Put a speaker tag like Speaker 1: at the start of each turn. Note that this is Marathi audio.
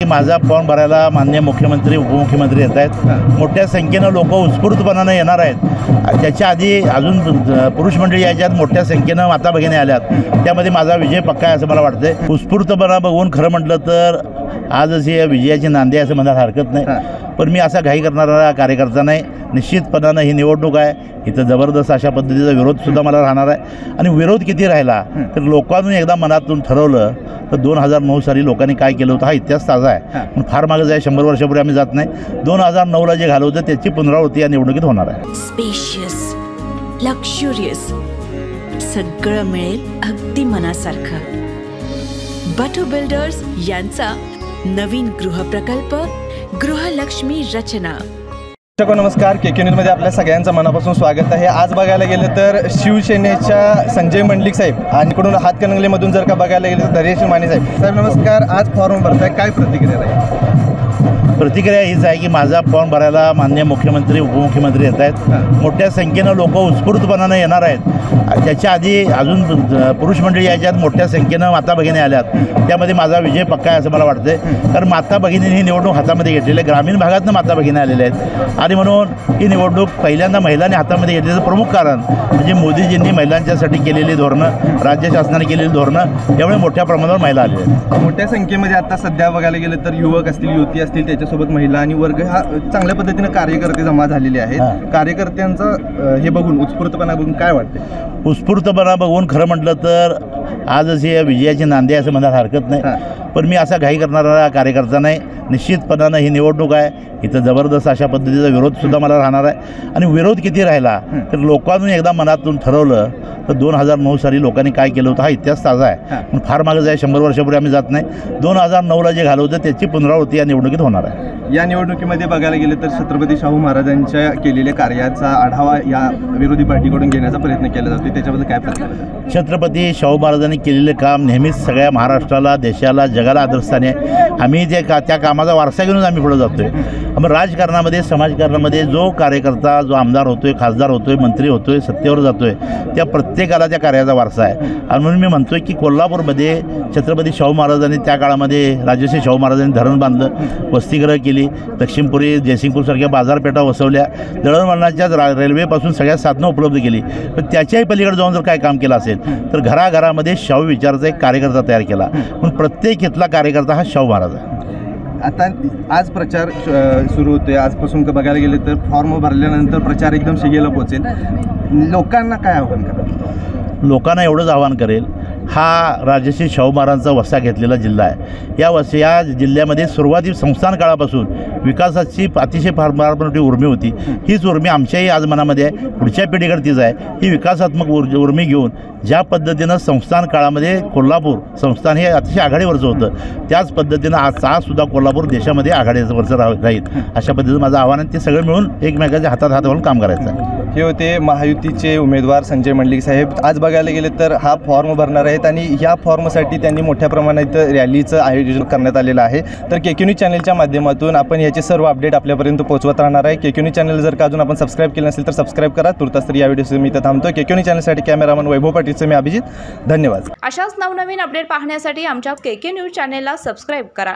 Speaker 1: माझा फॉर्म भरायला माननीय मुख्यमंत्री उपमुख्यमंत्री येत आहेत। मोठ्या संख्येनं लोक उत्स्फूर्तपणानं येणार आहेत। त्याच्या आधी अजून पुरुष मंडळी याच्यात मोठ्या संख्येनं माता भगिनी आल्यात, त्यामध्ये माझा विजय पक्का आहे असं मला वाटतंय। उत्स्फूर्तपणा बघून खरं म्हटलं तर आजच ही विजयाची नांदी असं म्हणायला हरकत नाही, पण मी असा घाई करणारा कार्यकर्ता नाही। निश्चितपणानं ही निवडणूक आहे, इथं जबरदस्त अशा पद्धतीचा विरोधसुद्धा मला राहणार आहे। आणि विरोध किती राहिला तर लोकांनी एकदा मनातून ठरवलं तर 2009 साली लोकांनी काय केलं होतं हा इतिहास ताजा आहे, पण फार मागं जाय 100 वर्षापूर्वी आम्ही जात नाही। 2009ला जे घालं होतं त्याची पुनरावृत्ती या निवडणुकीत होणार आहे।
Speaker 2: स्पेशियस, लक्झुरियस, सगळं मिळेल अगदी मनासारखं। बटू बिल्डर्स यांचा नवीन गृहप्रकल्प गृहलक्ष्मी रचना।
Speaker 3: नमस्कार, के न्यूजमध्ये आपल्या सगळ्यांचं मनापासून स्वागत आहे। आज बघायला गेलं तर शिवसेनेच्या संजय मंडलिक साहेब आणि इकडून हातकणंगलेमधून जर का बघायला गेलं तर धैर्यशील माने साहेब नमस्कार। आज फॉर्म भरताय, काय प्रतिक्रिया आहे?
Speaker 1: प्रतिक्रिया हीच आहे की माझा फॉर्म भरायला माननीय मुख्यमंत्री उपमुख्यमंत्री येत आहेत। मोठ्या संख्येनं लोक उत्स्फूर्तपणानं येणार आहेत। त्याच्या आधी अजून पुरुष मंडळी याच्यात मोठ्या संख्येनं माता भगिनी आल्यात, त्यामध्ये माझा विजय पक्का आहे असं मला वाटतंय। कारण माता भगिनी ही निवडणूक हातामध्ये घेतलेली आहे, ग्रामीण भागातनं माता भगिनी आलेल्या आहेत आणि म्हणून ही निवडणूक पहिल्यांदा महिलांनी हातामध्ये घेतल्याचं प्रमुख कारण म्हणजे मोदीजींनी महिलांच्यासाठी केलेली धोरणं, राज्य शासनाने केलेली धोरणं, यामुळे मोठ्या प्रमाणावर महिला आलेल्या आहेत।
Speaker 3: मोठ्या संख्येमध्ये आता सध्या बघायला गेलं तर युवक असतील, युवती असतील, त्याच्यासोबत महिला आणि वर्ग हा चांगल्या पद्धतीने कार्यकर्ते जमा झालेले आहेत। कार्यकर्त्यांचं हे बघून उत्स्फूर्तपणा बघून काय वाटतं?
Speaker 1: उत्स्फूर्तपणा बघून खरं म्हटलं तर आजच ही विजयाची नांदी असं म्हणायला हरकत नाही, पण मी असा घाई करणारा कार्यकर्ता नाही। निश्चितपणानं ही निवडणूक आहे, इथं जबरदस्त अशा पद्धतीचा विरोधसुद्धा मला राहणार आहे। आणि विरोध किती राहिला तर लोकांनी एकदा मनातून ठरवलं तर 2009 साली लोकांनी काय केलं होतं हा इतिहास ताजा आहे, पण फार मागं जाय 100 वर्षापूर्वी आम्ही जात नाही। 2009ला जे घालं होतं त्याची पुनरावृत्ती या निवडणुकीत होणार आहे।
Speaker 3: या निवडणुकीमध्ये बघायला गेलं तर छत्रपती शाहू महाराजांच्या केलेल्या कार्याचा आढावा या विरोधी पार्टीकडून घेण्याचा प्रयत्न केला जातो, त्याच्याबद्दल काय प्रतिक्रिया?
Speaker 1: छत्रपती शाहू महाराजांनी केलेले काम नेहमीच सगळ्या महाराष्ट्राला, देशाला, जगाला आदर्शस्थानी आहे। आम्ही त्या कामाचा वारसा घेऊनच आम्ही पुढे जातोय। मग राजकारणामध्ये, समाजकारणामध्ये जो कार्यकर्ता, जो आमदार होतोय, खासदार होतोय, मंत्री होतोय, सत्तेवर जातोय, त्या प्रत्येकाला त्या कार्याचा वारसा आहे। आणि म्हणून मी म्हणतोय की कोल्हापूरमध्ये छत्रपती शाहू महाराजांनी त्या काळामध्ये राजश्री शाहू महाराजांनी धरण बांधलं, वसतिगृह केली, लक्ष्मीपुरी, जयसिंगपूरसारख्या बाजारपेठा वसवल्या, दळणवळणाच्या रेल्वेपासून सगळ्या साधनं उपलब्ध केली। पण त्याच्याही पलीकडे जाऊन जर काय काम केलं असेल तर घराघरामध्ये शाहू विचाराचा एक कार्यकर्ता तयार केला, पण प्रत्येक इथला कार्यकर्ता हा शाहू महाराज आहे।
Speaker 3: आता आज प्रचार सुरू होतोय, आजपासून बघायला गेले तर फॉर्म भरल्यानंतर प्रचार एकदम शिगेला पोहोचेल। लोकांना काय आव्हान करा?
Speaker 1: लोकांना एवढंच आवाहन करेल, हा राजश्री शाहू महाराजांचा वसा घेतलेला जिल्हा आहे। या जिल्ह्यामध्ये सुरुवाती संस्थान काळापासून विकासाची अतिशय फार मोठी उर्मी होती। हीच उर्मी आमच्याही आज मनामध्ये आहे, पुढच्या पिढीकडे तीच आहे। ही विकासात्मक उर्मी घेऊन ज्या पद्धतीनं संस्थान काळामध्ये कोल्हापूर संस्थान हे अतिशय आघाडीवरचं होतं, त्याच पद्धतीनं आजसुद्धा कोल्हापूर देशामध्ये आघाडीवरचं राहील अशा पद्धतीनं माझं आव्हान आहे। ते सगळं मिळून एकमेकाच्या हातात हात घालून काम करायचं आहे।
Speaker 3: हे होते महायुतीचे उमेदवार संजय मंडलिक साहेब। आज बघायला गेले तर हा फॉर्म भरणार आहेत आणि या फॉर्मसाठी त्यांनी मोठ्या प्रमाणात रॅलीचं आयोजन करण्यात आलेलं आहे। तर के न्यूज चॅनलच्या माध्यमातून आपण याचे सर्व अपडेट आपल्यापर्यंत पोहोचवत राहणार आहे। के न्यूज चॅनल जर का अजून आपण सबस्क्राईब केलं नसेल तर सबस्क्राईब करा। तुर्तास तर या व्हिडिओचं मी इथं थांबतो। के न्यूज चॅनलसाठी कॅमेरामन वैभव पाटीलचं मी अभिजित, धन्यवाद।
Speaker 4: अशाच नवनवीन अपडेट पाहण्यासाठी आमच्या के न्यूज चॅनलला सबस्क्राईब करा।